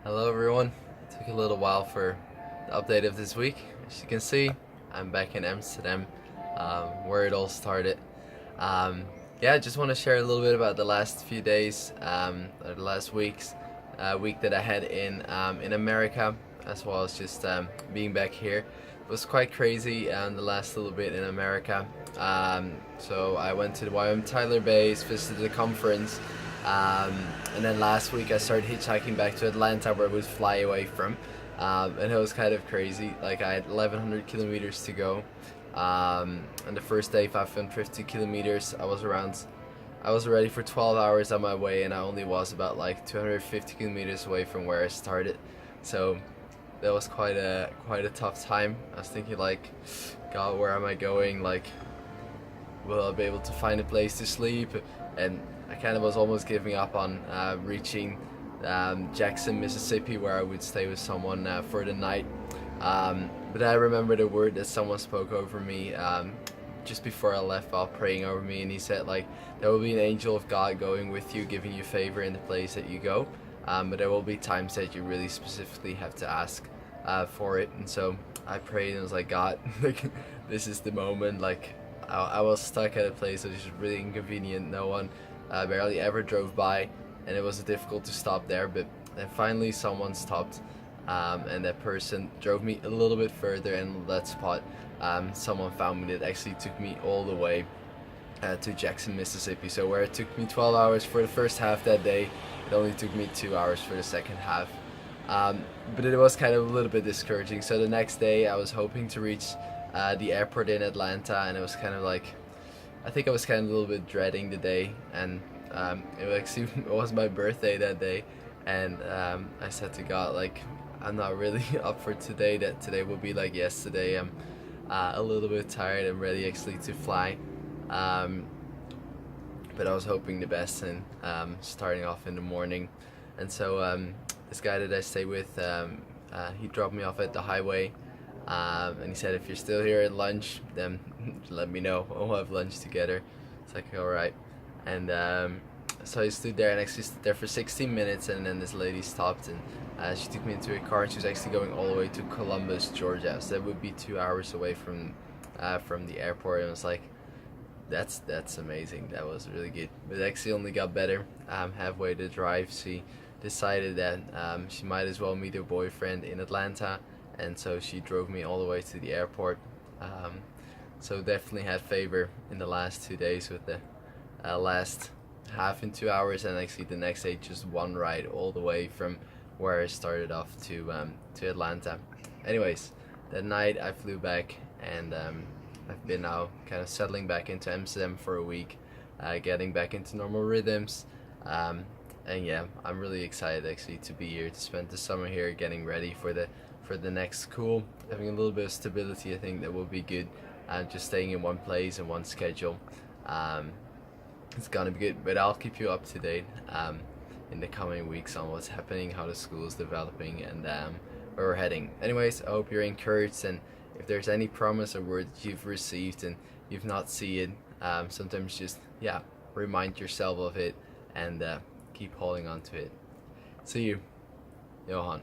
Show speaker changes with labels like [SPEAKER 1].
[SPEAKER 1] Hello everyone. It took a little while for the update of this week. As you can see, I'm back in Amsterdam, where it all started. Um, yeah, I just want to share a little bit about the last few days, or the last week that I had in America, as well as just being back here. It was quite crazy the last little bit in America. So I went to the Tyler base, visited the conference. Um, and then last week I started hitchhiking back to Atlanta where I would fly away from. And it was kind of crazy. Like I had 1100 kilometers to go. And the first day, 550 kilometers, I was already for 12 hours on my way, and I only was about like 250 kilometers away from where I started. So that was quite a tough time. I was thinking like, God, where am I going? Like, will I be able to find a place to sleep? And I kind of was almost giving up on reaching Jackson, Mississippi, where I would stay with someone for the night. But I remember the word that someone spoke over me just before I left while praying over me, and he said like, there will be an angel of God going with you, giving you favor in the place that you go, but there will be times that you really specifically have to ask for it. And so I prayed and I was like, God, like, this is the moment. Like I was stuck at a place that was just really inconvenient. No one barely ever drove by, and it was difficult to stop there. But then finally someone stopped, and that person drove me a little bit further, and that spot someone found me that actually took me all the way to Jackson, Mississippi. So where it took me 12 hours for the first half that day, it only took me 2 hours for the second half. But it was kind of a little bit discouraging. So the next day I was hoping to reach the airport in Atlanta, and it was kind of like, I think I was kind of a little bit dreading the day. And it was my birthday that day, and I said to God, like, I'm not really up for today, that today will be like yesterday. I'm a little bit tired. I'm ready actually to fly, but I was hoping the best, and starting off in the morning. And so this guy that I stay with, he dropped me off at the highway, and he said, if you're still here at lunch, then let me know, we'll have lunch together. It's like, alright. And so I stood there, and actually stood there for 16 minutes, and then this lady stopped, and she took me into a car, and she was actually going all the way to Columbus, Georgia. So that would be 2 hours away from the airport. And I was like, that's amazing. That was really good. But it actually only got better. Halfway the drive, she decided that she might as well meet her boyfriend in Atlanta, and so she drove me all the way to the airport. So definitely had favor in the last 2 days with the last half in 2 hours, and actually the next day just one ride all the way from where I started off to Atlanta. Anyways, that night I flew back, and I've been now kind of settling back into Amsterdam for a week, getting back into normal rhythms. And yeah, I'm really excited actually to be here, to spend the summer here, getting ready for the next school, having a little bit of stability. I think that will be good. Just staying in one place and one schedule. It's gonna be good, but I'll keep you up to date in the coming weeks on what's happening, how the school is developing, and where we're heading. Anyways, I hope you're encouraged, and if there's any promise or word that you've received and you've not seen it, sometimes just remind yourself of it, and keep holding on to it. See you, Johan.